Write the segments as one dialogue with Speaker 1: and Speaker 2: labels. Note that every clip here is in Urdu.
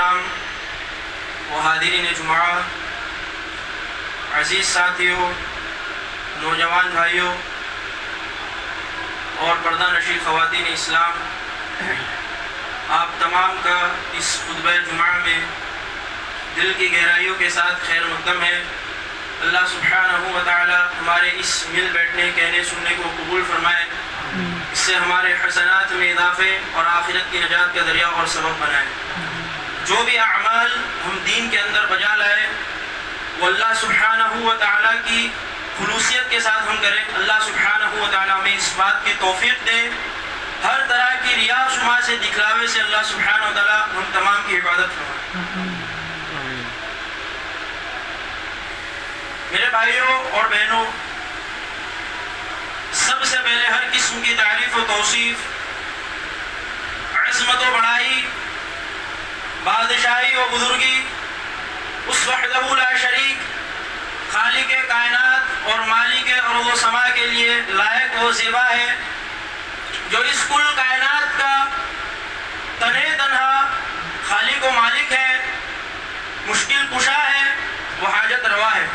Speaker 1: کرام و حاضرین جمعہ، عزیز ساتھیوں، نوجوان بھائیوں اور پردہ نشین خواتین اسلام، آپ تمام کا اس خطبہ جمعہ میں دل کی گہرائیوں کے ساتھ خیر مقدم ہے۔ اللہ سبحانہ و تعالی ہمارے اس مل بیٹھنے کہنے سننے کو قبول فرمائے، اس سے ہمارے حسنات میں اضافے اور آخرت کی نجات کا ذریعہ اور سبب بنائے۔ جو بھی اعمال ہم دین کے اندر بجا لائے وہ اللہ سبحانہ و تعالی کی خلوصیت کے ساتھ ہم کریں۔ اللہ سبحانہ و تعالی ہمیں اس بات کی توفیق دے، ہر طرح کی ریا شما سے دکھلاوے سے اللہ سبحانہ و تعالی ہم تمام کی حفاظت فرمائے۔ میرے بھائیوں اور بہنوں، سب سے پہلے ہر قسم کی تعریف و توصیف، عظمت و بڑائی، بادشاہی و بزرگی اس وحدہ لا شریک خالق کائنات اور مالک ارض و سما کے لیے لائق و زیبا ہے، جو اس کل کائنات کا تنہا تنہا خالق و مالک ہے، مشکل کشا ہے، وہ حاجت روا ہے۔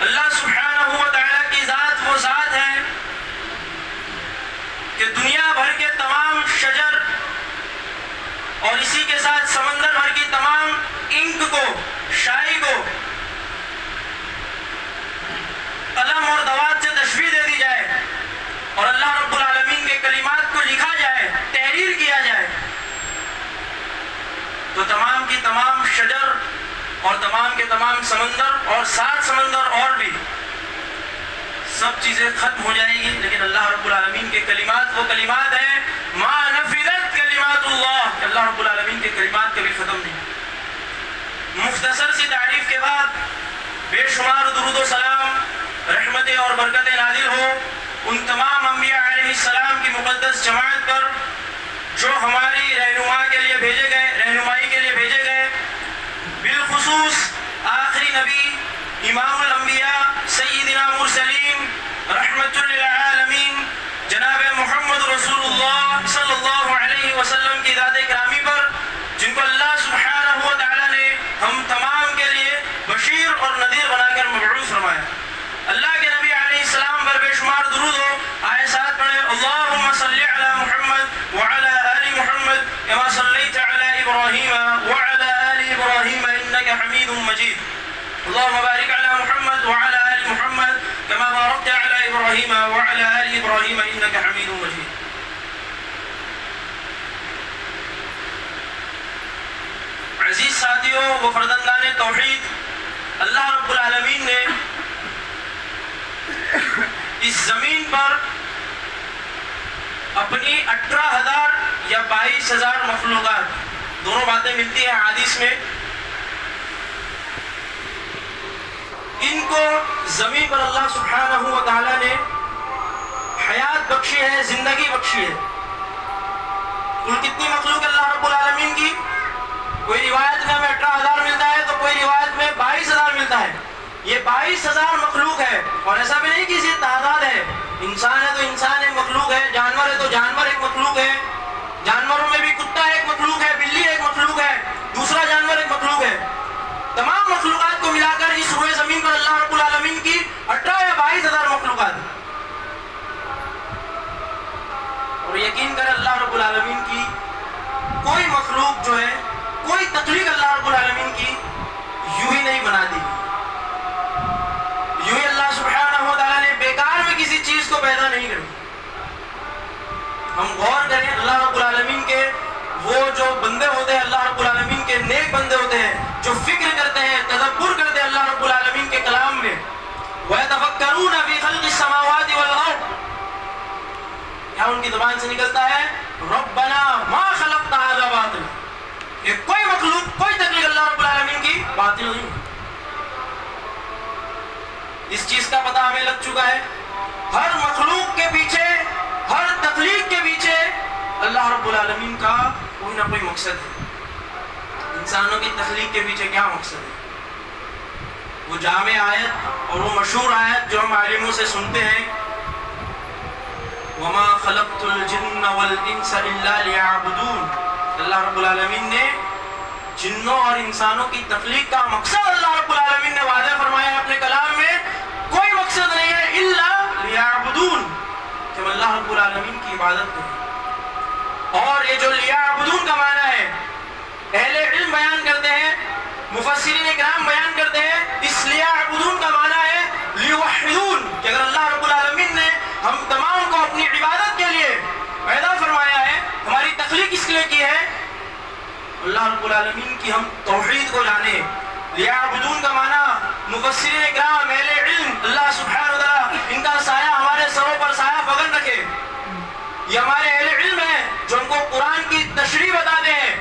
Speaker 1: اللہ سبحانہ و تعالیٰ کی ذات وہ ذات ہے کہ دنیا بھر کے تمام شجر اور اسی کے ساتھ سمندر بھر کی تمام انک کو، شائی کو قلم اور دوات سے تشبیہ دے دی جائے اور اللہ رب العالمین کے کلمات کو لکھا جائے، تحریر کیا جائے، تو تمام کی تمام شجر اور تمام کے تمام سمندر اور 7 سمندر اور بھی سب چیزیں ختم ہو جائیں گی، لیکن اللہ رب العالمین کے کلمات وہ کلمات ہیں ما نفذت کلمات اللہ، اللہ رب العالمین کے کلمات کبھی ختم نہیں۔ مختصر سی تعریف کے بعد بے شمار درود و سلام، رحمتیں اور برکتیں نازل ہو ان تمام انبیاء علیہ السلام کی مقدس جماعت پر جو ہماری رہنما کے لیے بھیجے گئے، رہنمائی کے لیے بھیجے گئے، بالخصوص آخری نبی امام الانبیاء سیدنا مرسلین رحمت للعالمین جناب محمد رسول اللہ صلی اللہ علیہ وسلم کی ذات گرامی پر، جن کو اللہ سبحانہ و تعالی نے ہم تمام کے لیے بشیر اور نذیر بنا کر مبعوث فرمایا۔ اللہ کے نبی علیہ السلام پر بے شمار درود ہو، آئے ساتھ پڑھے اللہم صلی علی محمد وعلی آل محمد کما صلیت علی ابراہیم وعلی آل ابراہیم انک حمید مجید، اللہم بارک علی محمد وعلی آل محمد کما بارکت علی ابراہیم وعلی آل ابراہیم انک حمید مجید۔ عزیز ساتھیوں و فرزندان توحید، اللہ رب العالمین نے اس زمین پر اپنی 18,000 یا 22,000 مخلوقات، دونوں باتیں ملتی ہیں حدیث میں، ان کو زمین پر اللہ سبحانہ و تعالی نے حیات بخشی ہے، زندگی بخشی ہے۔ کل کتنی مخلوق اللہ رب العالمین کی؟ کوئی روایت میں ہمیں 18,000 ملتا ہے تو کوئی روایت میں 22,000 ملتا ہے۔ یہ 22,000 مخلوق ہے، اور ایسا بھی نہیں کہ یہ تعداد ہے، انسان ہے تو انسان ایک مخلوق ہے، جانور ہے تو جانور ایک مخلوق ہے، جانوروں میں بھی کتا ایک مخلوق ہے، بلی ایک مخلوق ہے، دوسرا جانور ایک مخلوق ہے۔ تمام مخلوقات کو ملا کر اس روئے زمین پر اللہ رب العالمین کی 18 یا 22,000 مخلوقات، اور یقین کر اللہ رب العالمین کی کوئی مخلوق جو ہے، کوئی تخلیق اللہ رب العالمین کی یوں ہی نہیں بنا دی، یوں ہی اللہ سبحانہ و تعالیٰ نے بیکار میں کسی چیز کو پیدا نہیں کری۔ ہم غور کریں، اللہ رب العالمین کے وہ جو بندے ہوتے ہیں، اللہ رب العالمین کے نیک بندے ہوتے ہیں جو فکر کرتے ہیں، تدبر کرتے ہیں اللہ رب العالمین کے کلام میں، وَيَتَفَكَّرُونَ فِي خَلْقِ السَّمَاوَاتِ وَالْأَرْضِ، کیا ان کی زبان سے نکلتا ہے رَبَّنَا مَا خَلَقْتَ هَذَا بَاطِلًا، کہ کوئی مخلوق، کوئی تخلیق اللہ رب العالمین کی باطل نہیں۔ اس چیز کا پتہ ہمیں لگ چکا ہے، ہر مخلوق کے پیچھے، ہر تخلیق کے پیچھے اللہ رب العالمین کا کوئی نہ کوئی مقصد ہے۔ انسانوں کی تخلیق کے پیچھے کیا مقصد ہے؟ وہ جامع آیت اور وہ مشہور آیت جو ہم عالموں سے سنتے ہیں، وَمَا خَلَقْتُ الْجِنَّ وَالْإِنسَ إِلَّا لِيَعْبُدُونَ، اللہ رب العالمین نے جنوں اور انسانوں کی تخلیق کا مقصد اللہ رب العالمین نے واضح فرمایا ہے اپنے کلام میں، کوئی مقصد نہیں ہے الا لیعبدون، کہ اللہ رب العالمین کی عبادت کریں۔ اور یہ جو لیعبدون کا معنی ہے اہل علم بیان کرتے ہیں، مفسرین اکرام بیان کرتے ہیں، اس لیعبدون کا معنی ہے لیوحدون، کہ اگر اللہ رب العالمین نے ہم تمام کو اپنی عبادت کے لیے پیدا فرمایا ہے، ہماری تخلیق اس لیے کی ہے، اللہ رب العالمین کی ہم توحید کو جانے۔ لیعبدون کا معنی مفسرین اکرام اہل علم، اللہ سبحانہ وتعالی ان کا سایہ ہمارے سروں پر سایہ فغن رکھے، یہ ہمارے اہل علم ہیں جو ہم کو قرآن کی تشریح بتاتے ہیں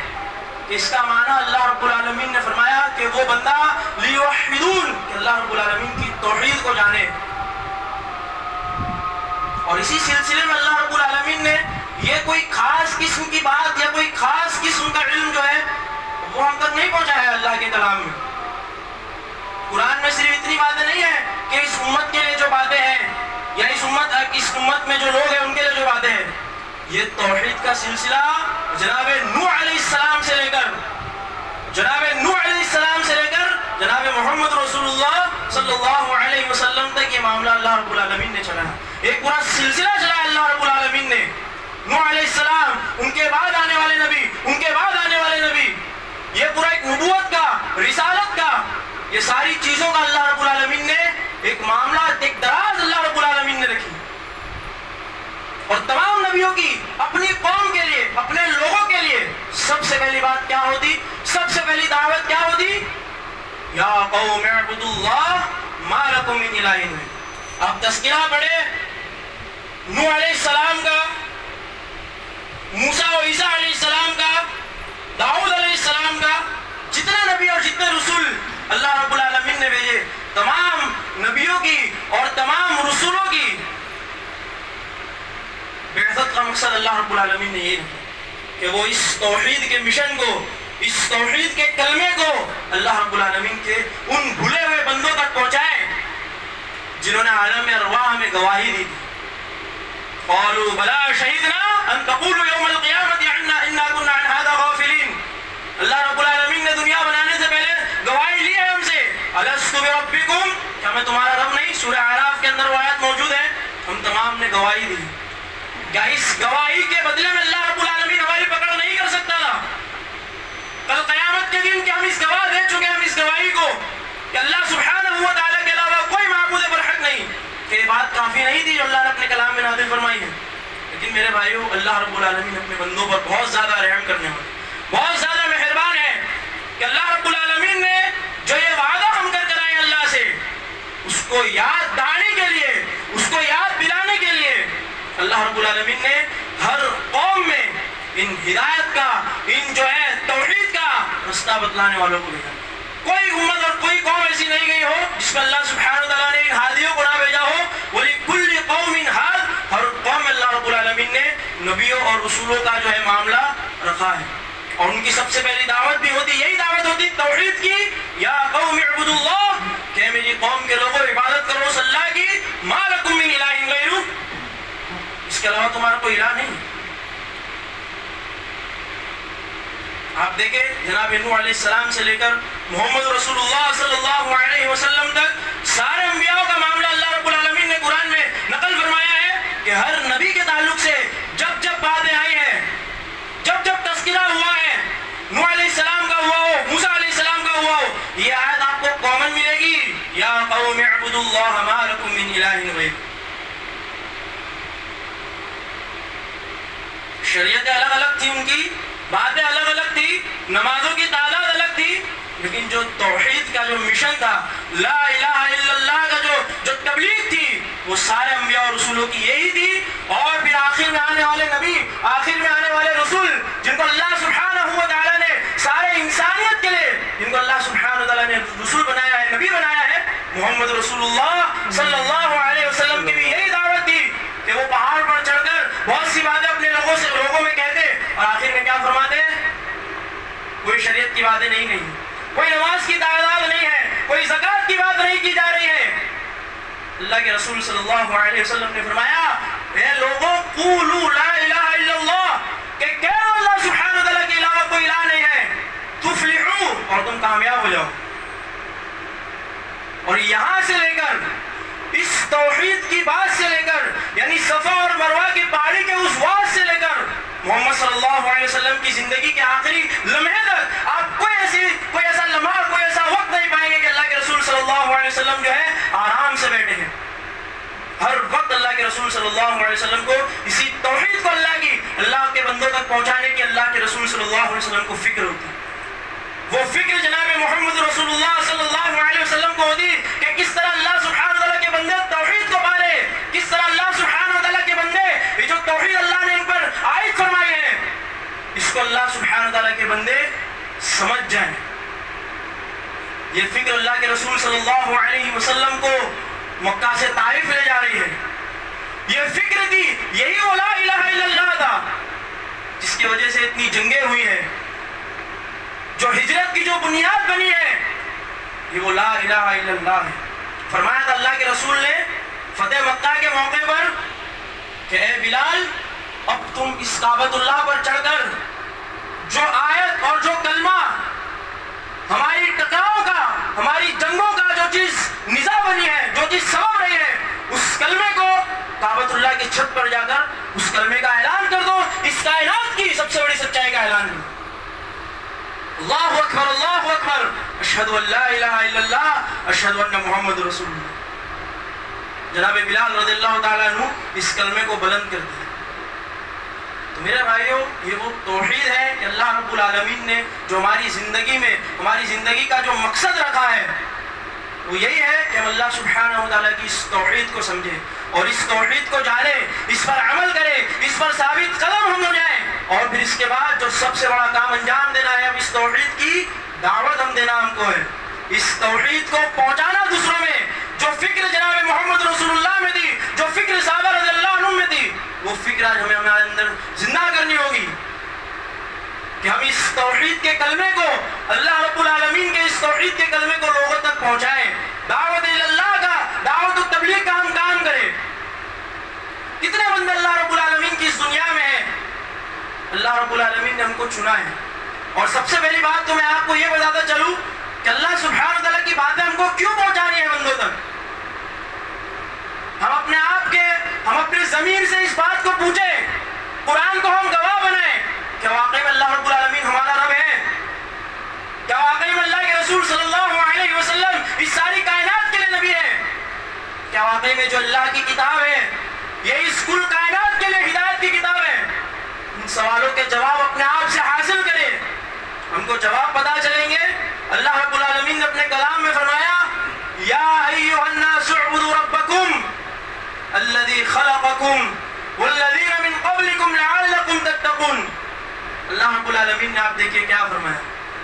Speaker 1: کہ اس کا معنی اللہ رب العالمین نے فرمایا کہ وہ بندہ لیوحدون، کہ اللہ رب العالمین کی توحید کو جانے۔ اور اسی سلسلے میں اللہ رب العالمین نے یہ کوئی خاص قسم کی بات یا کوئی خاص قسم کا علم جو ہے وہ ہم تک نہیں پہنچایا ہے اللہ کے کلام میں۔ قرآن میں صرف اتنی باتیں نہیں ہیں کہ اس امت کے لیے جو باتیں ہیں یا اس امت میں جو لوگ ہیں ان کے لیے جو باتیں ہیں، یہ توحید کا سلسلہ جناب نوح علیہ السلام سے لے کر جناب محمد رسول اللہ صلی اللہ علیہ وسلم تک یہ معاملہ اللہ رب العالمین نے چلایا، ایک پورا سلسلہ چلایا اللہ رب العالمین نے۔ نوح علیہ السلام، ان کے بعد آنے والے نبی، ان کے بعد آنے والے نبی، یہ پورا ایک نبوت کا، رسالت کا، یہ ساری چیزوں کا اللہ رب العالمین نے ایک معاملہ، ایک دراز اللہ رب العالمین نے رکھی۔ اور تمام نبیوں کی اپنی قوم کے لیے، اپنے لوگوں کے لیے سب سے پہلی بات کیا ہوتی، سب سے پہلی دعوت کیا ہوتی؟ یا قوم اعبدوا اللہ ما لکم من الہ غیرہ۔ آپ تذکرہ پڑھے نوح علیہ السلام کا، موسیٰ و عیسیٰ علیہ السلام کا، داؤد علیہ السلام کا، جتنے نبی اور جتنے رسول اللہ رب العالمین نے بھیجے، تمام نبیوں کی اور تمام رسولوں کی بعثت کا مقصد اللہ رب العالمین نے یہ رکھا کہ وہ اس توحید کے مشن کو، اس توحید کے کلمے کو اللہ رب العالمین کے ان بھولے ہوئے بندوں تک پہنچائے جنہوں نے عالم ارواح میں گواہی دی تھی۔ قالوا بلا شہدنا ان تقولوا یوم القیامت انا كنا عن هذا غافلین۔ اللہ رب العالمین نے دنیا بنانے سے پہلے گواہی لی ہے ہم سے، الست بربکم، کیا میں تمہارا رب نہیں؟ سورہ اعراف کے اندر وہ آیت موجود ہے، ہم تمام نے گواہی دی۔ کیا اس گواہی کے بدلے میں اللہ رب العالمین ہماری پکڑ نہیں کر سکتا تھا؟ کل قیامت کے دن کہ ہم اس گواہ دے چکے ہم اس گواہی کو کہ اللہ سبحانہ و تعالیٰ کے علاوہ کوئی معبود برحق نہیں، کہ یہ بات کافی نہیں تھی جو اللہ نے اپنے کلام میں نازل فرمائی ہے؟ لیکن میرے بھائیوں، اللہ رب العالمین اپنے بندوں پر بہت زیادہ رحم کرنے والے، بہت زیادہ مہربان ہے کہ اللہ رب العالمین نے جو یہ وعدہ ہم کر آئے اللہ سے، اس کو یاد دہانی کے لیے، اس کو یاد دلانے کے لیے اللہ رب العالمین نے ہر قوم میں ان ہدایت کا، ان جو ہے توحید کا رستہ بتلانے والوں کو بھیجا۔ کوئی امت اور کوئی قوم ایسی نہیں گئی ہو جس میں اللہ سبحانہ وتعالیٰ نے ان ہادیوں کو نہ بھیجا ہو۔ وَلِكُلِّ قَوْمٍ هَادٍ، ہر قوم میں اللہ رب العالمین نے نبیوں اور رسولوں کا جو ہے معاملہ رکھا ہے، اور ان کی سب سے پہلی دعوت بھی ہوتی، یہی دعوت ہوتی توحید کی، یا قوم اعبدوا اللہ، کہ میری قوم کے لوگوں عبادت کرو اس اللہ کی، ما لکم من الہ غیرہ، اس کے علاوہ تمہارا کوئی الہ نہیں۔ آپ دیکھیں جناب نوح علیہ السلام سے لے کر محمد رسول اللہ صلی اللہ علیہ وسلم تک سارے انبیاء کا معاملہ اللہ رب العالمین نے قرآن میں نقل فرمایا ہے کہ ہر نبی کے تعلق سے جب جب باتیں آئی ہیں، جب جب تذکرہ ہوا ہے، نوح علیہ السلام کا ہوا ہو، موسیٰ علیہ السلام کا ہوا ہو، یہ آیت آپ کو کامن ملے گی، یا قوم اعبدوا اللہ ما لکم من الہ غیرہ۔ شریعتیں الگ الگ تھی، ان کی باتیں الگ الگ تھی، نمازوں کی تعداد الگ تھی، لیکن جو توحید کا جو مشن تھا، لا الہ الا اللہ کا جو تبلیغ تھی، وہ سارے انبیاء اور رسولوں کی یہی تھی۔ اور پھر آخر میں آنے والے نبی، آخر میں آنے والے رسول، جن کو اللہ سبحانہ و تعالیٰ نے سارے انسانیت کے لیے، جن کو اللہ سبحانہ و تعالیٰ نے رسول بنایا ہے، نبی بنایا ہے، محمد رسول اللہ صلی اللہ علیہ وسلم کی بھی یہی دعوت تھی کہ وہ پہاڑ پر چڑھ کر بہت سی باتیں اپنے لوگوں میں کہتے، اور آخر میں کیا فرماتے ہیں؟ کوئی شریعت کی باتیں نہیں کہیں، کوئی نماز کی تعداد نہیں ہے، کوئی زکوٰۃ کی بات نہیں کی جا رہی ہے۔ اللہ کے رسول صلی اللہ علیہ وسلم نے فرمایا، اے لوگوں قولوا لا الہ الا اللہ، کہ کہو اللہ سبحانہ وتعالیٰ کے علاوہ اور یہاں سے لے کر اس توحید کی بات سے لے کر یعنی صفا اور مروہ کی پہاڑی کے اس واز سے لے کر محمد صلی اللہ علیہ وسلم کی زندگی کے آخری لمحے تک آپ کوئی ایسا لمحہ کوئی ایسا وقت نہیں پائیں گے کہ اللہ کے رسول صلی اللہ علیہ وسلم جو ہے آرام سے بیٹھے ہیں. ہر وقت اللہ کے رسول صلی اللہ علیہ وسلم کو اسی توحید کو اللہ کے بندوں تک پہنچانے کی اللہ کے رسول صلی اللہ علیہ وسلم کو فکر ہوتی. وہ فکر جناب محمد رسول اللہ صلی اللہ علیہ وسلم کو ہوتی کہ کس طرح اللہ سبحانہ وتعالیٰ کے بندے توحید کو پالے, کس طرح اللہ سبحانہ وتعالیٰ کے بندے یہ جو توحید اللہ نے ان پر عائد فرمائے ہیں اس کو اللہ سبحانہ وتعالیٰ کے بندے سمجھ جائیں. یہ فکر اللہ کے رسول صلی اللہ علیہ وسلم کو مکہ سے طائف لے جا رہی ہے. یہ فکر تھی, یہی وہ لا الہ الا اللہ تھا جس کی وجہ سے اتنی جنگیں ہوئی ہیں. جو ہجرت کی جو بنیاد بنی ہے یہ وہ لا الہ الا اللہ ہے. فرمایا تھا اللہ کے رسول نے فتح مکہ کے موقع پر کہ اے بلال اب تم اس کعبۃ اللہ پر چڑھ کر جو آیت اور جو کلمہ ہماری ٹکراؤ کا, ہماری جنگوں کا جو چیز نزا بنی ہے, جو چیز سبب رہی ہے, اس کلمے کو کعبۃ اللہ کی چھت پر جا کر اس کلمے کا اعلان کر دو. اس کائنات کی سب سے بڑی سچائی کا اعلان کرو. اللہ اکبر اللہ اکبر اشہد ان لا الہ الا اللہ اشہد ان محمد رسول اللہ. جناب بلال رضی اللہ تعالیٰ عنہ اس کلمے کو بلند کر دیا. تو میرے بھائیوں یہ وہ توحید ہے کہ اللہ رب العالمین نے جو ہماری زندگی میں ہماری زندگی کا جو مقصد رکھا ہے وہ یہی ہے کہ ہم اللہ سبحانہ وتعالیٰ کی اس توحید کو سمجھیں اور اس توحید کو جانے, اس پر عمل کریں, اس پر ثابت قدم ہم ہو جائیں. اور پھر اس کے بعد جو سب سے بڑا کام انجام دینا ہے, اب اس توحید کی دعوت ہم دینا ہم کو ہے. اس توحید کو پہنچانا دوسروں میں. جو فکر جناب محمد رسول اللہ میں تھی, جو فکر صحابہ رضی اللہ عنہ میں تھی, وہ فکر آج ہمیں ہمارے اندر زندہ کرنی ہوگی کہ ہم اس توحید کے کلمے کو, اللہ رب العالمین کے اس توحید کے کلمے کو لوگوں تک پہنچائیں. دعوت اللہ کا, دعوت و تبلیغ کا ہم کام کریں. کتنے بندے اللہ رب العالمین کی اس دنیا میں ہیں, اللہ رب العالمین نے ہم کو چنا ہے. اور سب سے پہلی بات تو میں آپ کو یہ بتاتا چلوں کہ اللہ سبحانہ وتعالیٰ کی باتیں ہم کو کیوں پہنچانی ہے بندوں تک. ہم اپنے آپ کے, ہم اپنی ضمیر سے اس بات کو پوچھیں, قرآن کو ہم گواہ بنائیں کہ واقعی میں اللہ رب العالمین ہمارا رب ہے, کیا واقعی میں اللہ کے رسول صلی اللہ علیہ وسلم اس ساری کائنات کے لیے نبی ہے, کیا واقعی میں جو اللہ کی کتاب ہے یہ اس کل کائنات کے لیے ہدایت کی کتاب ہے. ان سوالوں کے جواب اپنے آپ سے حاصل کریں, ہم کو جواب پتا چلیں گے. اللہ رب العالمین نے اپنے کلام میں فرمایا یا ایھا الناس اعبدوا ربکم الذی خلقکم والذین من قبلکم لعلکم تتقون. اللہ رب العالمین نے آپ دیکھیے کیا فرمایا,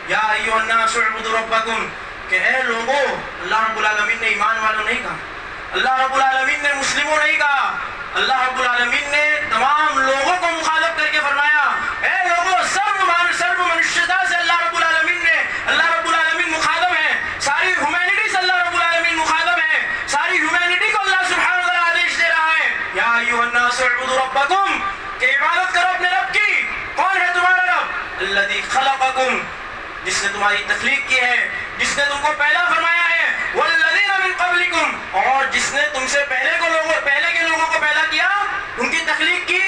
Speaker 1: یا ایھا الناس اعبدوا ربکم, کہ اے لوگوں. اللہ رب العالمین نے ایمان والوں نہیں کہا, اللہ رب العالمین نے مسلموں نہیں کہا, اللہ رب العالمین نے تمام لوگوں کو مخاطب کر کے فرمایا اے لوگوں. سرو منشیتا سے اللہ رب العالمین نے, اللہ رب العالمین مخاطب ہے, ساری ہیومینٹی سے اللہ رب العالمین مخاطب ہے, ساری ہیومینٹی کو اللہ سبحانہ وتعالیٰ آدیش دے رہا ہے یا ایھا الناس اعبدوا ربکم, کہ عبادت کرو اپنے رب کی. کون ہے تمہارا رب؟ الذی خلقکم, جس نے تمہاری تخلیق کی ہے, جس نے تم کو پیدا فرمایا ہے, والذین من قبلکم, اور جس نے تم سے پہلے کے لوگوں کو پیدا کیا, ان کی تخلیق کی.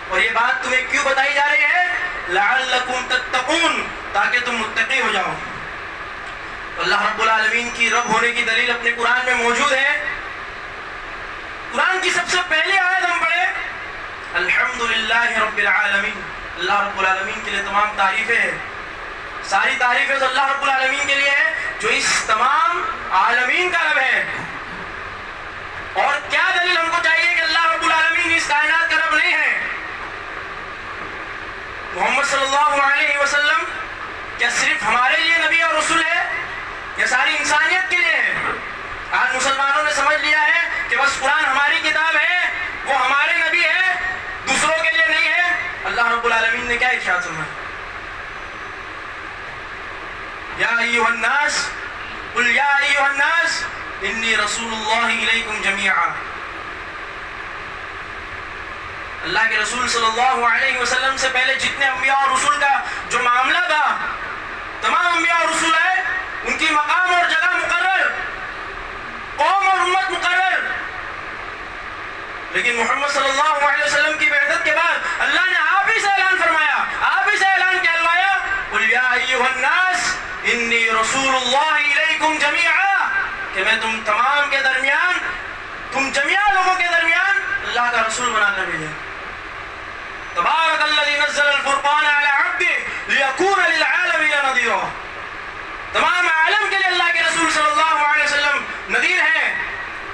Speaker 1: اور یہ بات تمہیں کیوں بتائی جا رہی ہے؟ لعلکم تتقون, تاکہ تم متقی ہو جاؤ. اللہ رب العالمین کی رب ہونے کی دلیل اپنے قرآن میں موجود ہے. قرآن کی سب سے پہلی آیت ہم پڑھے الحمدللہ رب العالمین. اللہ رب العالمین کے لیے تمام تعریفیں ہیں, ساری تعریفیں تو اللہ رب العالمین کے لیے ہے جو اس تمام عالمین کا رب ہے. اور کیا دلیل ہم کو چاہیے کہ اللہ رب العالمین اس کائنات کا رب نہیں ہے؟ محمد صلی اللہ علیہ وسلم کیا صرف ہمارے لیے نبی اور رسول ہے یا ساری انسانیت کے لیے ہے؟ آج مسلمانوں نے سمجھ لیا ہے کہ بس قرآن ہماری کتاب ہے, وہ ہمارے نبی ہے, دوسروں کے لیے نہیں ہے. اللہ رب العالمین نے کیا ارشاد فرمایا؟ یا ایھا الناس قل یا ایھا الناس انی رسول اللہ الیکم جمیعا. اللہ کے رسول صلی اللہ علیہ وسلم سے پہلے جتنے انبیاء اور رسول کا جو معاملہ تھا, تمام انبیاء اور رسول ہیں, ان کی مقام اور جگہ مقرر. لیکن محمد صلی اللہ علیہ وسلم کی بعثت کے بعد اللہ نے آپ ہی سے اعلان فرمایا، آپ ہی سے اعلان کہلوایا، قل یا ایھا الناس انی رسول اللہ الیکم جمیعا، کہ میں تم تمام کے درمیان، تم جميع لوگوں کے درمیان اللہ کا رسول بنا کر بھیجا۔ تبارک الذی نزل الفرقان علی عبدہ لیکون للعالمین نذیرا، تمام عالم کے لیے اللہ کے رسول صلی اللہ علیہ وسلم نذیر ہیں،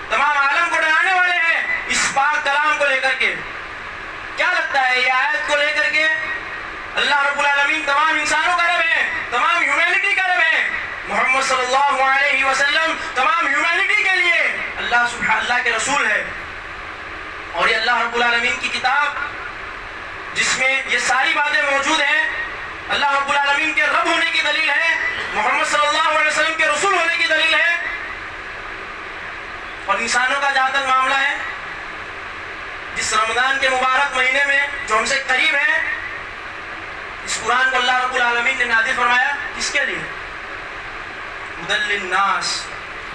Speaker 1: تمام عالم کو ڈرانے والے ہیں اس پاک کلام کو لے کر کے۔ کیا لگتا ہے یہ آیت کو لے کر کے اللہ رب العالمین تمام انسانوں کا رب ہے، تمام ہیومینٹی کا رب ہے، محمد صلی اللہ علیہ وسلم تمام ہیومینٹی کے لیے اللہ کے رسول ہے، اور یہ اللہ رب العالمین کی کتاب جس میں یہ ساری باتیں موجود ہیں، اللہ رب العالمین کے رب ہونے کی دلیل ہے، محمد صلی اللہ علیہ وسلم کے رسول ہونے کی دلیل ہے۔ اور انسانوں کا جہاں تک معاملہ ہے، جس رمضان کے مبارک مہینے میں جو ہم سے قریب ہے، اس قرآن کو اللہ رب العالمین نے نازل فرمایا کس کے لیے؟ ہدی للناس،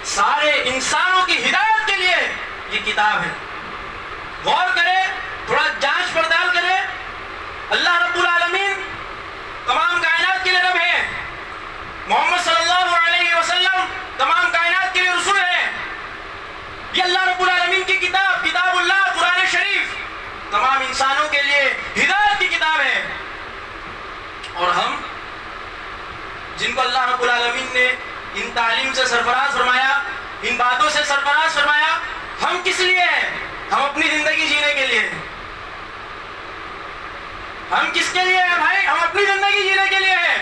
Speaker 1: سارے انسانوں کی ہدایت کے لیے یہ کتاب ہے۔ غور کرے، تھوڑا جانچ پڑتال کرے، اللہ رب العالمین تمام کائنات کے لیے رب ہے، محمد صلی اللہ علیہ وسلم تمام کائنات کے لیے رسول ہے، یہ اللہ رب العالمین کی کتاب، کتاب اللہ قرآن شریف تمام انسانوں کے لیے ہدایت کی کتاب ہے۔ اور ہم جن کو اللہ رب العالمین نے ان تعلیم سے سرفراز فرمایا، ان باتوں سے سرفراز فرمایا، ہم کس لیے ہیں؟ ہم اپنی زندگی جینے کے لیے ہیں۔ ہم کس کے لیے ہیں بھائی؟ ہم اپنی زندگی جینے کے لیے ہیں۔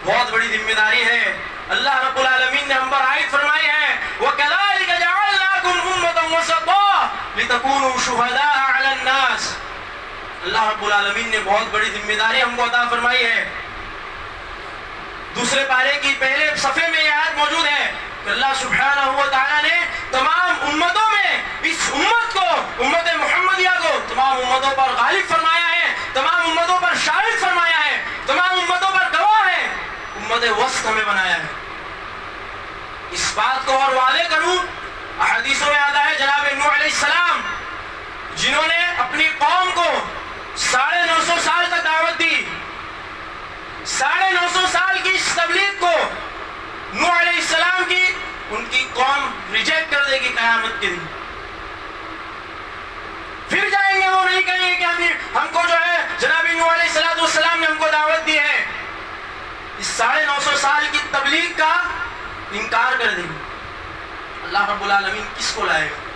Speaker 1: بہت بڑی ذمہ داری ہے، اللہ رب العالمین نے ہم پر عائد فرمائی ہے، وَكَذَلِكَ جَعَلْنَاكُمْ أُمَّةً وَسَطًا لِتَكُونُوا شُهَدَاءَ عَلَى النَّاسِ، اللہ رب العالمین نے بہت بڑی ذمہ داری ہم کو عطا فرمائی ہے۔ دوسرے پارے کی پہلے صفحے میں یہ آیت موجود ہے کہ اللہ سبحانہ و تعالیٰ نے تمام امتوں میں اس امت کو، امت محمدیہ کو تمام امتوں پر غالب فرمایا ہے، تمام امتوں پر شاہد فرمایا ہے، تمام امتوں پر گواہ ہے، امت وسط ہمیں بنایا ہے۔ اس بات کو اور واضح کروں، احادیثوں میں آتا ہے جناب نوح علیہ السلام جنہوں نے اپنی قوم کو 950 سال تک دعوت دی، 950 سال کی اس تبلیغ کو نوح علیہ السلام کی ان کی قوم ریجیکٹ کر دے گی قیامت کے دن۔ پھر جائیں گے، وہ نہیں کہیں گے کہ ہم کو جو ہے جناب نوح علیہ السلام نے ہم کو دعوت دی ہے، اس 950 سال کی تبلیغ کا انکار کر دیں گے۔ اللہ رب العالمین کس کو لائے گا؟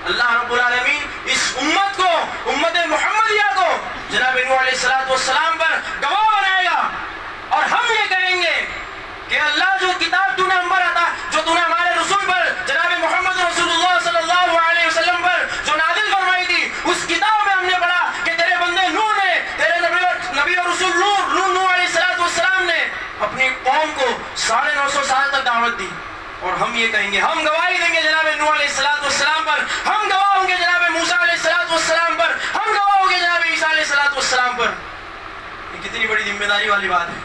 Speaker 1: اللہ رب العالمین اس امت کو، امت محمدیہ کو جناب نوح علیہ السلام پر گواہ بنائے گا، اور ہم یہ کہیں گے کہ اللہ جو کتاب تو نے ہم پر عطا، جو تو نے ہمارے رسول پر جناب محمد رسول اللہ صلی اللہ علیہ وسلم پر جو نازل فرمائی تھی، اس کتاب میں ہم نے پڑھا کہ تیرے بندے نوح نے، تیرے نبی اور رسول نوح علیہ السلام نے اپنی قوم کو 950 سال تک دعوت دی، اور ہم یہ کہیں گے، ہم گواہی دیں گے جناب نوح علیہ السلام پر، ہم گواہ ہوں گے جناب موسیٰ علیہ السلام پر، ہم گواہ ہوں گے جناب عیسیٰ علیہ السلام پر۔ یہ کتنی بڑی ذمہ داری والی بات ہے۔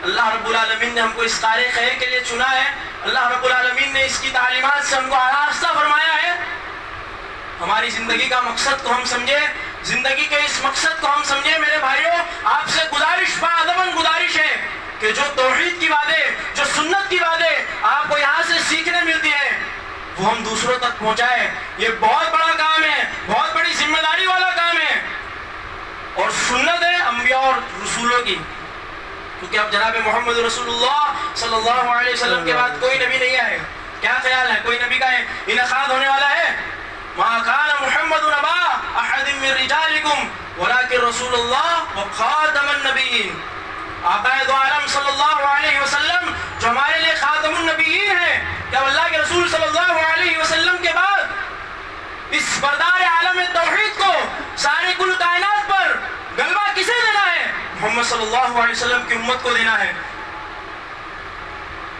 Speaker 1: اللہ رب العالمین نے ہم کو اس کار خیر کے لیے چنا ہے، اللہ رب العالمین نے اس کی تعلیمات سے ہم کو آراستہ فرمایا ہے۔ ہماری زندگی کا مقصد کو ہم سمجھے، زندگی کے اس مقصد کو ہم سمجھے۔ میرے بھائیوں، آپ سے گزارش، باادباً گزارش ہے کہ جو توحید کی باتیں، جو سنت کی باتیں آپ کو یہاں سے سیکھنے ملتی ہیں، وہ ہم دوسروں تک پہنچائیں۔ یہ بہت بڑا کام ہے، بہت بڑی ذمہ داری والا کام ہے، اور سنت ہے انبیاء اور رسولوں کی، کیونکہ اب جناب محمد رسول اللہ صلی اللہ علیہ وسلم کے بعد کوئی نبی نہیں آئے۔ کیا خیال ہے، کوئی نبی کا انعقاد ہونے والا ہے؟ مَا كَانَ مُحَمَّدٌ أَبَا أَحَدٍ مِّن رِجَالِكُمْ وَلَٰكِن رَّسُولُ اللَّهِ وَخَاتَمَ النَّبِيِّينَ، آقا دو عالم صلی اللہ علیہ وسلم جو ہمارے لیے خاتم النبیین ہیں، کہ اللہ کے رسول صلی اللہ علیہ وسلم کے بعد اس بردار عالم توحید کو، سارے کل کائنات پر غلبہ کسے دینا ہے؟ محمد صلی اللہ علیہ وسلم کی امت کو دینا ہے۔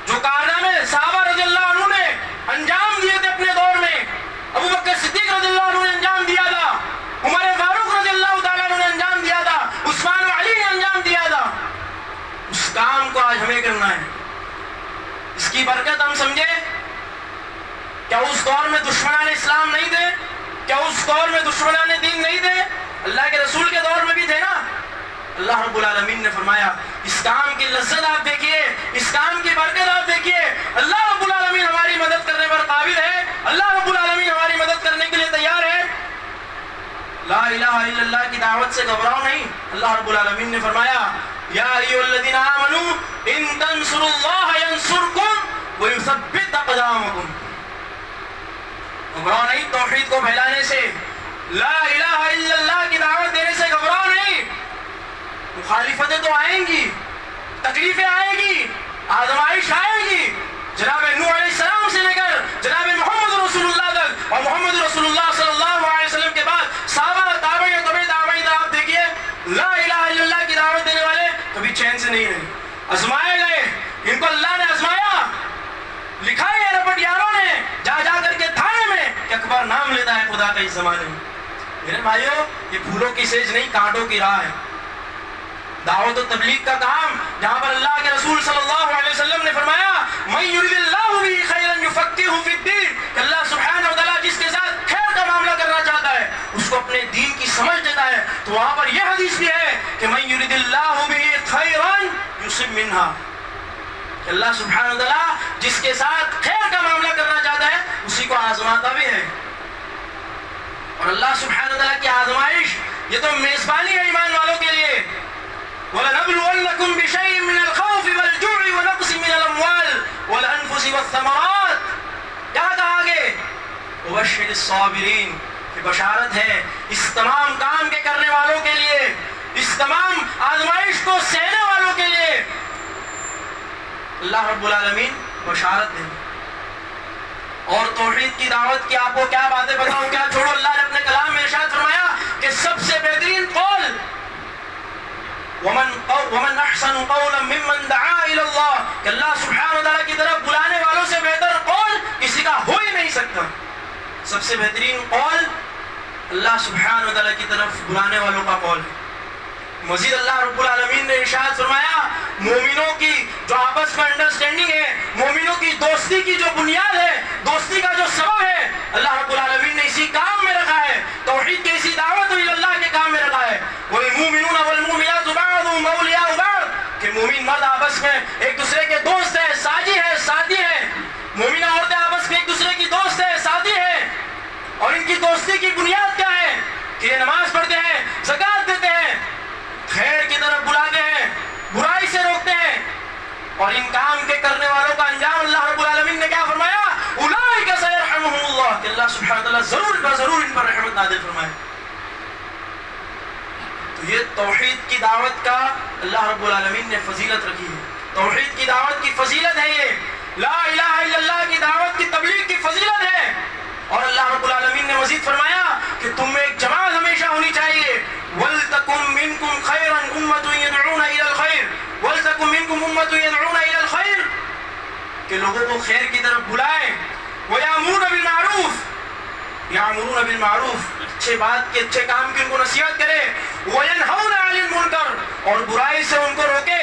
Speaker 1: جو کارنامے صحابہ رضی اللہ عنہ نے انجام دیے تھے اپنے دور میں، ابو بکر صدیق رضی اللہ عنہ نے انجام دیا تھا، عمر فاروق رضی اللہ تعالیٰ عنہ نے انجام دیا تھا، عثمان و علی نے انجام دیا تھا، اس کام کو آج ہمیں کرنا ہے۔ اس کی برکت ہم سمجھے، کیا اس دور میں دشمنان اسلام نہیں تھے؟ کیا اس دور میں دشمنان دین نہیں تھے؟ اللہ کے رسول کے دور میں بھی تھے نا. اللہ رب العالمین نے فرمایا اس کام کی لذت آپ دیکھیے, اس کام کی برکت آپ دیکھیے. اللہ رب العالمین ہماری مدد کرنے پر قابل ہے, اللہ رب العالمین ہماری مدد کرنے کے لیے تیار ہے. لا الہ الا اللہ کی دعوت سے گھبراؤ نہیں. اللہ رب العالمین نے فرمایا یا ایھا الذین آمنوا ان تنصروا اللہ ینصرکم ویثبت اقدامکم. گھبراؤ نہیں توحید کو پھیلانے سے, لا الہ الا اللہ کی دعوت دینے سے گھبراؤ نہیں. مخالفتیں تو آئیں گی, تکلیفیں آئیں گی, آزمائش آئے گی. جناب نوح علیہ السلام سے لے کر جناب محمد رسول اللہ تک, اور محمد رسول اللہ صلی اللہ علیہ وسلم کے بعد صحابہ تابعین تبع تابعین, آپ دیکھیے لا الہ الا اللہ کی دعوت دینے والے کبھی چین سے نہیں رہے. آزمائے گئے, ان کو اللہ نے آزمایا. لکھا ہے رپٹ یاروں نے جا جا کر کے تھانے میں کہ اکبر نام لیتا ہے خدا کا اس زمانے میں. میرے بھائیو یہ پھولوں کی سیج نہیں, کانٹوں کی راہ ہے. دعوت و تبلیغ کا کام جہاں پر اللہ کے رسول صلی اللہ علیہ وسلم نے فرمایا من یرید اللہ بہ خیرا یفقہہ فی الدین, کہ اللہ سبحانہ و تعالیٰ جس کے ساتھ خیر کا معاملہ کرنا چاہتا ہے اس کو اپنے دین کی سمجھ دیتا ہے. تو وہاں پر یہ حدیث بھی ہے کہ من یرید اللہ بہ خیرا یصب منہا, کہ اللہ سبحانہ و تعالیٰ جس کے ساتھ خیر کا معاملہ کرنا چاہتا ہے اسی کو آزماتا بھی ہے. اور اللہ سبحانہ و تعالیٰ کی آزمائش یہ تو میزبانی ہے ایمان والوں کے لیے. وَلَنَبْلُوَنَّكُمْ بِشَيْءٍ مِّنَ الْخَوْفِ وَالْجُوعِ وَنَقْصٍ مِّنَ الْأَمْوَالِ وَالْأَنفُسِ وَالثَّمَرَاتِ. کیا کہا آگے؟ وَبَشِّرِ الصَّابِرِينَ, کہ بشارت ہے اس تمام کام کے کرنے والوں کے لیے, اس تمام آزمائش کو سہنے والوں کے لیے. اللہ رب العالمین بشارت دیں. اور توحید کی دعوت کی آپ کو کیا باتیں بتاؤں, کیا چھوڑو. اللہ نے اپنے کلام میں ارشاد فرمایا کہ سب سے بہترین قول ومن احسن قولا ممن دعا الى اللہ, کہ اللہ سبحانہ و تعالیٰ کی طرف بلانے والوں سے بہتر قول کسی کا ہو ہی نہیں سکتا. سب سے بہترین قول اللہ سبحانہ و تعالیٰ کی طرف بلانے والوں کا قول ہے. مزید اللہ رب العالمین نے ارشاد فرمایا مومنوں کی جو آپس میں انڈرسٹینڈنگ ہے, مومنوں کی دوستی کی جو بنیاد ہے, دوستی کا جو سبب ہے, اللہ رب العالمین نے اسی کام میں رکھا ہے, توحید کے اسی دعوت اللہ کے کام میں رکھا ہے. وَالْمُؤْمِنُونَ وَالْمُؤْمِنَاتُ بَعْضُهُمْ أَوْلِيَاءُ بَعْضٍ, کہ مومن مرد آپس میں ایک دوسرے کے دوست ہیں, ساجی ہے, ساتھی ہے. مومنہ عورتیں آپس میں ایک دوسرے کی دوست ہے, ساتھی ہے. اور ان کی دوستی کی بنیاد کیا ہے کہ یہ نماز پڑھتے ہیں, زکوٰۃ دیتے ہیں, خیر کی طرف بلاتے ہیں, برائی سے روکتے ہیں. اور ان کام کے کرنے والوں کا انجام اللہ رب العالمین نے کیا فرمایا, اولئک سیرحمہم اللہ, کہ اللہ سبحانہ وتعالیٰ ضرور ان پر رحمت نازل فرمائے. تو یہ توحید کی دعوت کا اللہ رب العالمین نے فضیلت رکھی ہے. توحید کی دعوت کی فضیلت ہے یہ, لا الہ الا اللہ کی دعوت کی تبلیغ کی فضیلت ہے. اور اللہ رب العالمین نے مزید فرمایا کہ تم میں ایک جماعت ہمیشہ ہونی چاہیے. وَلْتَكُمْ مِنْكُمْ خَيْرًا أُمَّةٌ يَدْعُونَ إِلَى الْخَيْرِ وَلْتَكُمْ مِنْكُمْ أُمَّةٌ يَدْعُونَ إِلَى الْخَيْرِ, کہ لوگوں کو خیر کی طرف بلائیں. وَيَأْمُرُونَ بِالْمَعْرُوفِ, یَأْمُرُونَ بِالْمَعْرُوفِ, اچھے بات کے اچھے کام کی ان کو نصیحت کرے. وَيَنْهَوْنَ عَنِ الْمُنْكَرِ, اور برائی سے ان کو روکے.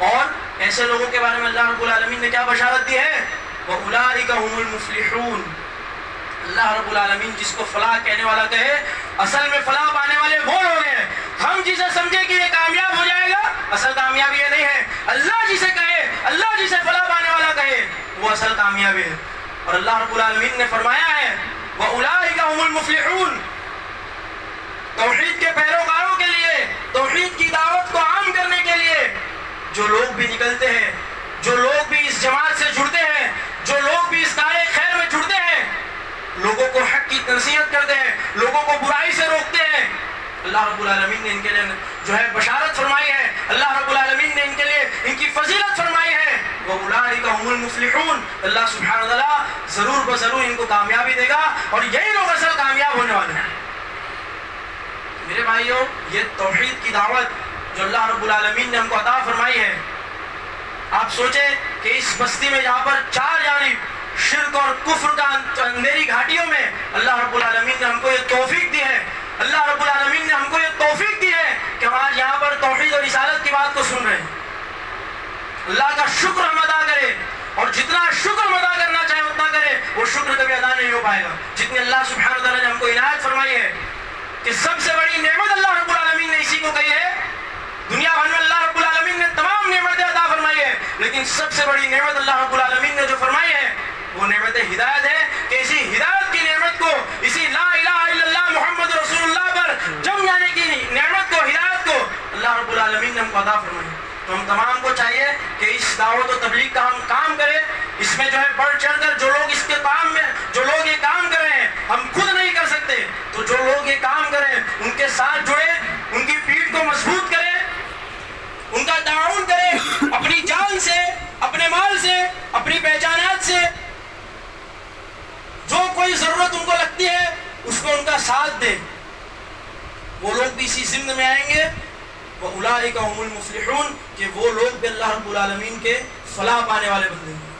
Speaker 1: اور ایسے لوگوں کے بارے میں اللہ رب العالمین نے کیا بشارت دی ہے, وَأُولَئِكَ هُمُ الْمُفْلِحُونَ, اللہ رب العالمین جس کو فلاح کہنے والا کہے, اصل میں فلاح پانے والے وہ لوگ ہیں. ہم جسے سمجھے کہ یہ کامیاب ہو جائے گا, اصل کامیابی یہ نہیں ہے. اللہ جسے کہے, اللہ جسے فلاح پانے والا کہے, وہ اصل کامیابی ہے. اور اللہ رب العالمین نے فرمایا ہے وَأُولَئِكَ هُمُ الْمُفْلِحُونَ, توحید کے پیروکاروں کے لیے, توحید کی دعوت کو عام کرنے کے لیے جو لوگ بھی نکلتے ہیں, جو لوگ بھی اس جماعت سے جڑتے ہیں, جو لوگ بھی اس کار خیر میں جڑتے ہیں, لوگوں کو حق کی نصیحت کرتے ہیں, لوگوں کو برائی سے روکتے ہیں, اللہ رب العالمین نے ان کے لیے جو ہے بشارت فرمائی ہے. اللہ رب العالمین نے ان کے لیے ان کی فضیلت فرمائی ہے. وَأُولَئِكَ هُمُ الْمُفْلِحُونَ, اللہ سبحانہ وتعالیٰ ضرور بضرور ان کو کامیابی دے گا, اور یہی لوگ اصل کامیاب ہونے والے ہیں. میرے بھائیوں, یہ توحید کی دعوت جو اللہ رب العالمین نے ہم کو عطا فرمائی ہے, آپ سوچیں کہ اس بستی میں جہاں پر چار جانب شرک اور کفر کا اندھیری گھاٹیوں میں اللہ رب العالمین نے ہم کو یہ توفیق دی ہے, اللہ رب العالمین نے ہم کو یہ توفیق دی ہے کہ ہم آج یہاں پر توحید اور رسالت کی بات کو سن رہے ہیں. اللہ کا شکر ہم ادا کریں, اور جتنا شکر ادا کرنا چاہے اتنا کرے، وہ شکر کبھی ادا نہیں ہو پائے گا. جتنی اللہ سبحانہ وتعالیٰ نے ہم کو عنایت فرمائی ہے کہ سب سے بڑی نعمت اللہ رب العالمین نے اسی کو کہی ہے. دنیا بھر میں اللہ رب العالمین نے تمام نعمتیں عطا فرمائی ہے، لیکن سب سے بڑی نعمت اللہ رب العالمین نے جو فرمائی ہے وہ نعمت ہدایت ہے، کہ اسی ہدایت کی نعمت کو، اسی لا الہ الا اللہ محمد رسول اللہ پر جم جانے کی نعمت کو، ہدایت کو اللہ رب العالمین نے ہم کو عطا فرمائی. تو ہم تمام کو چاہیے کہ اس دعوت و تبلیغ کا ہم کام کریں. اس میں جو ہے بڑھ چڑھ کر جو لوگ اس کے کام میں، جو لوگ یہ کام کر رہے ہیں، ہم خود نہیں کر سکتے، تو جو لوگ یہ کام کریں ان کے ساتھ جڑے، ان کی پیٹھ کو مضبوط کریں، ان کا تعاون کریں، اپنی جان سے، اپنے مال سے، اپنی پہچانات سے، جو کوئی ضرورت ان کو لگتی ہے اس کو ان کا ساتھ دیں. وہ لوگ بھی اسی ضمن میں آئیں گے. وَأُولَٰئِكَ هُمُ الْمُفْلِحُونَ، کہ وہ لوگ بھی اللہ رب العالمین کے فلاح پانے والے بندے ہیں.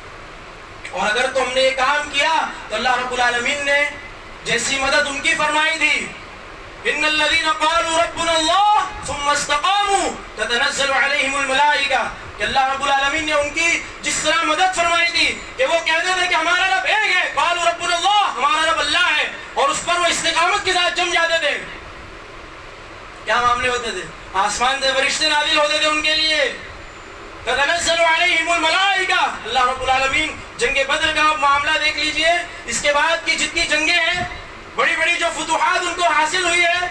Speaker 1: اور اگر تو ہم نے یہ کام کیا تو اللہ رب العالمین نے جیسی مدد ان کی فرمائی تھی، إِنَّ الَّذِينَ قَالُوا رَبُّنَا اللَّهُ ثُمَّ اسْتَقَامُوا تَتَنَزَّلُ عَلَيْهِمُ الْمَلَائِكَةُ، کہ اللہ رب العالمین نے ان کی جس طرح مدد فرمائی تھی کہ وہ کہتے تھے کہ ہمارا رب ایک ہے، قالوا ربنا اللہ، ہمارا رب اللہ ہے، اور اس پر وہ استقامت کے ساتھ جم جاتے تھے. کیا معاملے ہوتے تھے؟ آسمان سے فرشتے نازل ہوتے تھے ان کے لیے. تتنزل علیہم الملائکہ، اللہ رب العالمین جنگ بدر کا معاملہ دیکھ لیجئے، اس کے بعد کی جتنی جنگیں ہیں، بڑی بڑی جو فتوحات ان کو حاصل ہوئی ہے،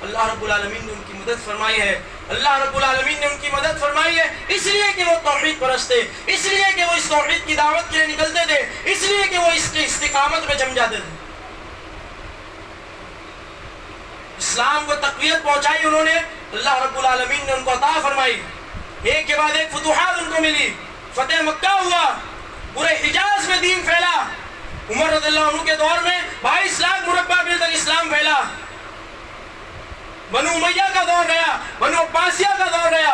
Speaker 1: اللہ رب العالمین نے ان کی مدد فرمائی ہے. اللہ رب العالمین نے ان کی مدد فرمائی ہے اس لیے کہ وہ توحید پرست تھے، اس لیے کہ وہ اس توحید کی دعوت کے لیے نکلتے تھے، اس لیے کہ وہ اس کی استقامت میں جم جاتے تھے. اسلام کو تقویت پہنچائی انہوں نے، اللہ رب العالمین نے ان کو عطا فرمائی. ایک کے بعد ایک فتوحات ان کو ملی. فتح مکہ ہوا، پورے حجاز میں دین پھیلا. عمر رضی اللہ عنہ کے دور میں 22 لاکھ مربع میل تک اسلام پھیلا. بنو امیہ کا دور گیا، بنو عباسیہ کا دور گیا،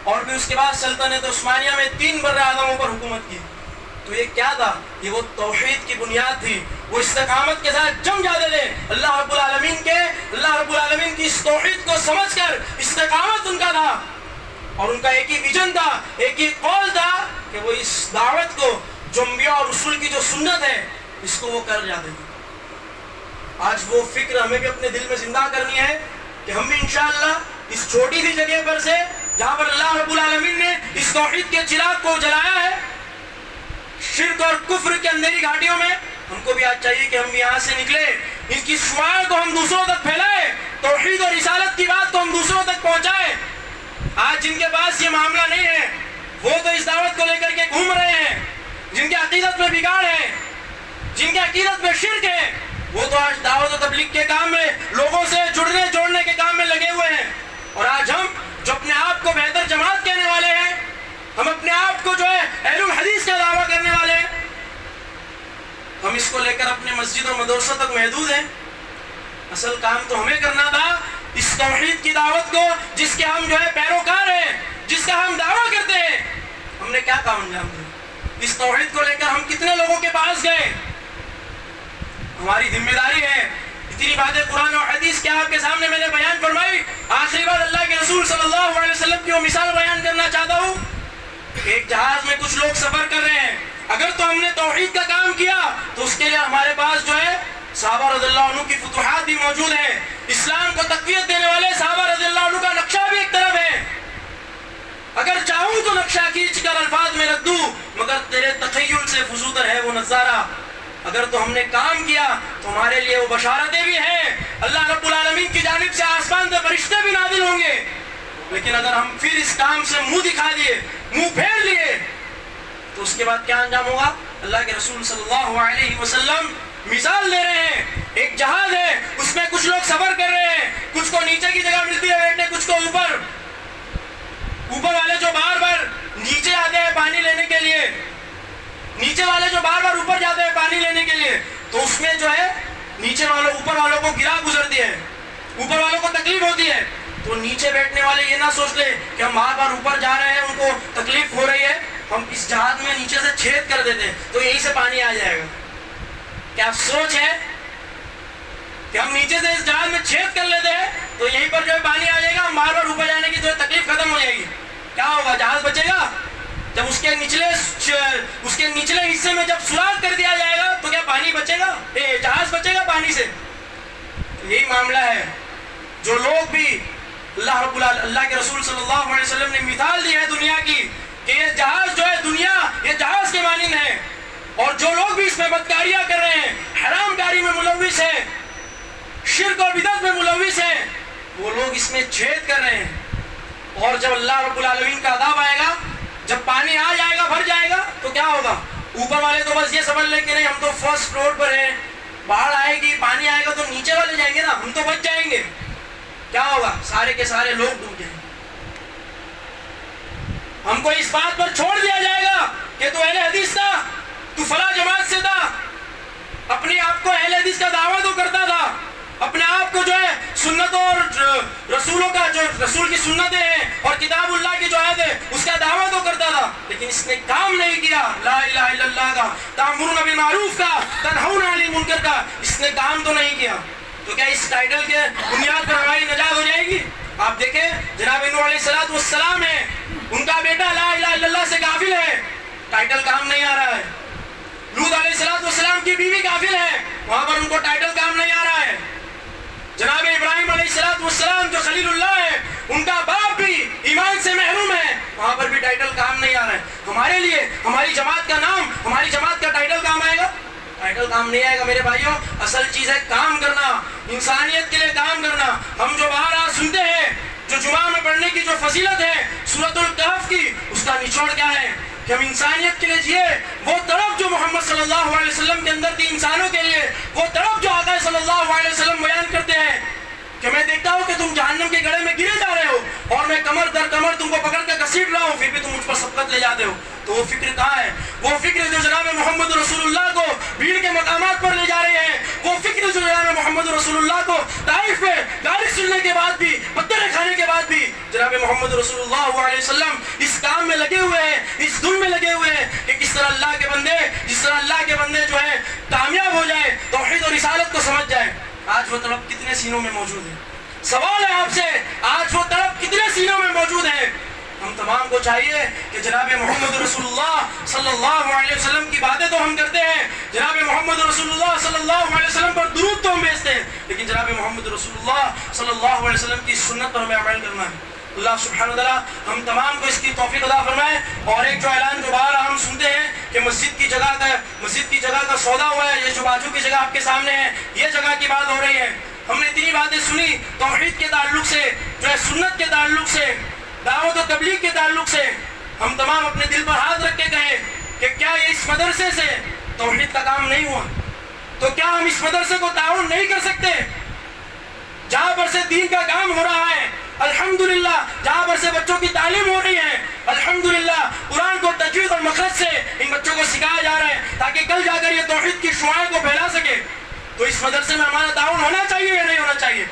Speaker 1: اور پھر اس کے بعد سلطنت عثمانیہ میں 3 براعظموں پر حکومت کی. تو یہ کیا تھا؟ یہ وہ توحید کی بنیاد تھی. وہ استقامت کے ساتھ جم جاتے تھے. اللہ رب العالمین کی اس توحید کو سمجھ کر استقامت ان کا تھا، اور ان کا ایک ہی ویژن تھا، ایک ہی قول تھا کہ وہ اس دعوت کو، جو انبیاء اور رسول کی جو سنت ہے، اس کو وہ کر جاتے تھے. آج وہ فکر ہمیں بھی اپنے دل میں زندہ کرنی ہے کہ ہم بھی انشاءاللہ اس چھوٹی سی جگہ پر سے، جہاں پر اللہ رب العالمین نے اس توحید کے چراغ کو جلایا ہے، شرک اور کفر کے اندھیری گھاٹیوں میں، ہم کو بھی آج چاہیے کہ ہم یہاں سے نکلے، ان کی شعاع کو ہم دوسروں تک پھیلائیں، توحید اور رسالت کی بات کو ہم دوسروں تک پہنچائیں. آج جن کے پاس یہ معاملہ نہیں ہے، وہ تو اس دعوت کو لے کر کے گھوم رہے ہیں. جن کے عقیدت میں بگاڑ ہے، جن کے عقیدت میں شرک ہے، وہ تو آج دعوت و تبلیغ کے کام میں، لوگوں سے جوڑنے کے کام میں لگے ہوئے ہیں. اور آج ہم جو اپنے آپ کو بہتر جماعت کہنے والے ہیں، ہم اپنے آپ کو جو ہے اہل الحدیث کا دعویٰ کرنے والے ہیں، ہم اس کو لے کر اپنے مسجد اور مدرسوں تک محدود ہیں. اصل کام تو ہمیں کرنا تھا اس توحید کی دعوت کو، جس کے ہم جو ہے پیروکار ہیں، جس کا ہم دعویٰ کرتے ہیں. ہم نے کیا کام انجام دیا؟ اس توحید کو لے کر ہم کتنے لوگوں کے پاس گئے؟ ہماری ذمہ داری ہے. اتنی باتیں قرآن اور حدیث کے آپ کے سامنے میں نے بیان فرمائی. آخری بات اللہ کے رسول صلی اللہ علیہ وسلم کی وہ مثال بیان کرنا چاہتا ہوں. ایک جہاز میں کچھ لوگ سفر کر رہے ہیں. اگر تو ہم نے توحید کا کام کیا تو اس کے لیے ہمارے پاس جو ہے صحابہ رضی اللہ عنہ کی فتوحات بھی موجود ہیں. اسلام کو تقویت دینے والے صحابہ رضی اللہ عنہ کا نقشہ بھی ایک طرف ہے. اگر چاہوں تو نقشہ کھینچ کر الفاظ میں رکھ دوں، مگر تیرے تخیل سے فزودر ہے وہ نظارہ. اگر تو ہم نے کام کیا تو ہمارے لیے وہ بشارتیں بھی ہیں. اللہ رب العالمین کی جانب سے آسمان سے فرشتے بھی نازل ہوں گے. لیکن اگر ہم پھر اس کام سے منہ دکھا دیے، منہ پھیر لیے، تو اس کے بعد کیا انجام ہوگا؟ اللہ کے رسول صلی اللہ علیہ وسلم مثال دے رہے ہیں. ایک جہاز ہے، اس میں کچھ لوگ سفر کر رہے ہیں، کچھ کو نیچے کی جگہ ملتی ہے بیٹھنے، کچھ کو اوپر. اوپر والے جو بار بار نیچے آتے ہیں پانی لینے کے لیے، نیچے والے جو بار بار اوپر جاتے ہیں پانی لینے کے لیے، تو اس میں جو ہے نیچے والوں اوپر والوں کو گرا گزرتی ہے، اوپر والوں کو تکلیف ہوتی ہے. تو نیچے بیٹھنے والے یہ نہ سوچ لے کہ ہم بار بار اوپر جا رہے ہیں، ان کو تکلیف ہو رہی ہے، ہم اس جہاز میں نیچے سے چھید کر دیتے ہیں تو یہیں سے پانی آ جائے گا. کیا سوچ ہے کہ ہم نیچے سے اس جہاز میں چھید کر لیتے ہیں تو یہیں پر جو ہے پانی آ جائے گا، ہم بار بار اوپر جانے کی جو تکلیف ختم ہو جائے گی. کیا ہوگا؟ جہاز بچے گا؟ جب اس کے نچلے حصے میں جب سوراخ کر دیا جائے گا تو کیا پانی بچے گا؟ جہاز بچے گا پانی سے؟ یہی معاملہ ہے. جو لوگ بھی اللہ کے رسول صلی اللہ علیہ وسلم نے مثال دی ہے دنیا کی کہ یہ جہاز جو ہے دنیا یہ جہاز کے مانند ہے، اور جو لوگ بھی اس میں بدکاریاں کر رہے ہیں، حرام کاری میں ملوث ہیں، شرک اور بدعت میں ملوث ہیں، وہ لوگ اس میں چھید کر رہے ہیں. اور جب اللہ رب العالمین کا عذاب آئے گا، جب پانی آ جائے گا، بھر جائے گا، تو کیا ہوگا؟ اوپر والے تو بس یہ سمجھ لیں کہ نہیں ہم تو فرسٹ فلور پر ہیں، باڑھ آئے گی، پانی آئے گا تو نیچے والے جائیں گے نا، ہم تو بچ جائیں گے. کیا ہوگا؟ سارے کے سارے لوگ ڈوب جائیں گے. ہم کو اس بات پر چھوڑ دیا جائے گا کہ تو اہل حدیث تھا، تو فلاں جماعت سے تھا، اپنے آپ کو اہل حدیث کا دعویٰ تو کرتا تھا، اپنے آپ کو جو ہے سنتوں اور رسولوں کا جو رسول کی سنتیں ہیں اور کتاب اللہ کی جو آیت ہے اس کا دعویٰ تو کرتا تھا، لیکن اس نے کام نہیں کیا. لا الہ الا اللہ کا، تأمرون بالمعروف کا، تنہون عن المنکر کا، اس نے کام تو نہیں کیا. تو کیا اس ٹائٹل کے بنیاد پر ہماری نجات ہو جائے گی؟ آپ دیکھیں جناب نوح علیہ السلام ہے، ان کا بیٹا لا الہ الا اللہ سے غافل ہے، ٹائٹل کام نہیں آ رہا ہے. لوط علیہ السلام کی بیوی غافل ہے، وہاں پر ان کو ٹائٹل کام نہیں آ رہا ہے. جناب ابراہیم علیہ السلام جو خلیل اللہ ہے، ان کا باپ بھی ایمان سے محروم ہے، وہاں پر بھی ٹائٹل کام نہیں آ رہا ہے. ہمارے لیے ہماری جماعت کا نام، ہماری جماعت کا ٹائٹل کام آئے گا؟ ٹائٹل کام نہیں آئے گا میرے بھائیوں. اصل چیز ہے کام کرنا، انسانیت کے لیے کام کرنا. ہم جو باہر آج سنتے ہیں، جو جمعہ میں پڑھنے کی جو فضیلت ہے سورۃ الکہف کی، اس کا نچوڑ کیا ہے؟ کہ ہم انسانیت کے لیے جیے. وہ طرف جو محمد صلی اللہ علیہ وسلم کے اندر تھی انسانوں کے لیے، وہ طرف جو آقا صلی اللہ علیہ وسلم بیان کرتے ہیں کہ میں دیکھتا ہوں کہ تم جہنم کے گڑھے میں گرے جا رہے ہو اور میں کمر در کمر تم کو پکڑ کے گھسیٹ رہا ہوں، پھر بھی تم مجھ پر سبقت لے جاتے ہو. تو وہ فکر کہاں ہے؟ وہ فکر جو جناب محمد رسول اللہ کو بھیڑ کے مقامات پر لے جا رہے ہیں، وہ فکر جو جناب محمد رسول اللہ کو طائف میں گالی سننے کے بعد بھی، پتھر کھانے کے بعد بھی جناب محمد رسول اللہ علیہ وسلم اس کام میں لگے ہوئے ہیں، اس دن میں لگے ہوئے ہیں کہ کس طرح اللہ کے بندے جو ہے کامیاب ہو جائے، توحید اور رسالت کو سمجھ جائے. آج وہ طلب کتنے سینوں میں موجود ہے؟ سوال ہے آپ سے، آج وہ طلب کتنے سینوں میں موجود ہے؟ ہم تمام کو چاہیے کہ جناب محمد رسول اللہ صلی اللہ علیہ وسلم کی باتیں تو ہم کرتے ہیں، جناب محمد رسول اللہ صلی اللہ علیہ وسلم پر درود تو ہم بھیجتے ہیں، لیکن جناب محمد رسول اللہ صلی اللہ علیہ وسلم کی سنت پر ہمیں عمل کرنا ہے. اللہ سبحانہ وتعالی ہم تمام کو اس کی توفیق عطا فرمائے. اور ایک جو اعلان دوبارہ ہم سنتے ہیں کہ مسجد کی جگہ کا سودا ہوا ہے، یہ جو بازو کی جگہ آپ کے سامنے ہے، یہ جگہ کی بات ہو رہی ہے. ہم نے اتنی باتیں سنی توحید کے تعلق سے، جو ہے سنت کے تعلق سے، دعوت و تبلیغ کے تعلق سے. ہم تمام اپنے دل پر ہاتھ رکھ کے کہیں کہ کیا یہ اس مدرسے سے توحید کا کام نہیں ہوا؟ تو کیا ہم اس مدرسے کو تعاون نہیں کر سکتے؟ جہاں پر سے دین کا کام ہو رہا ہے الحمدللہ، جہاں پر سے بچوں کی تعلیم ہو رہی ہے الحمدللہ، قرآن کو تجوید اور مخرج سے ان بچوں کو سکھایا جا رہا ہے تاکہ کل جا کر یہ توحید کی شعاعیں کو پھیلا سکے. تو اس مدرسے میں ہمارا تعاون ہونا چاہیے یا نہیں ہونا چاہیے؟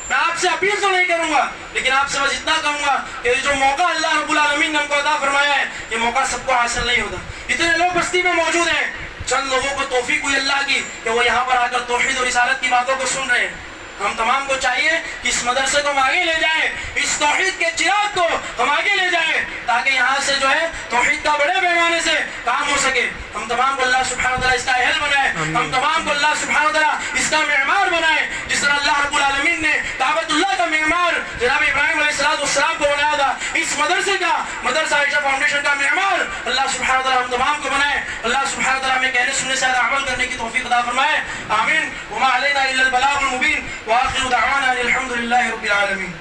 Speaker 1: میں آپ سے اپیل تو نہیں کروں گا، لیکن آپ سے بس اتنا کہوں گا کہ یہ جو موقع اللہ رب العالمین نے ہم کو عطا فرمایا ہے، یہ موقع سب کو حاصل نہیں ہوتا. اتنے لوگ بستی میں موجود ہیں، چند لوگوں کو توفیق ہوئی اللہ کی کہ وہ یہاں پر آ کر توحید اور رسالت کی باتوں کو سن رہے ہیں. ہم تمام کو چاہیے کہ اس مدرسے کو ہم آگے لے جائیں، اس توحید کے چراغ کو ہم آگے لے جائیں تاکہ یہاں سے جو ہے توحید کا بڑے پیمانے سے کام ہو سکے. ہم تمام کو اللہ سبحانہ وتعالی اس کا اہل بنائے، ہم تمام کو اللہ سبحانہ وتعالی اس کا معمار بنائے. جس طرح اللہ رب العالمین نے کعبۃ اللہ کا معمار جناب ابراہیم علیہ السلام کو بنایا تھا، اس مدرسے کا مدرسہ عائشہ فاؤنڈیشن کا معمار اللہ سبحانہ وتعالی ہم تمام کو بنائے. اللہ سبحانہ وتعالی ہمیں کہنے سننے سے عمل کرنے کی توفیق عطا فرمائے. آمین. وما علینا الا البلاغ المبین. وآخر دعوانا الحمد لله رب العالمين.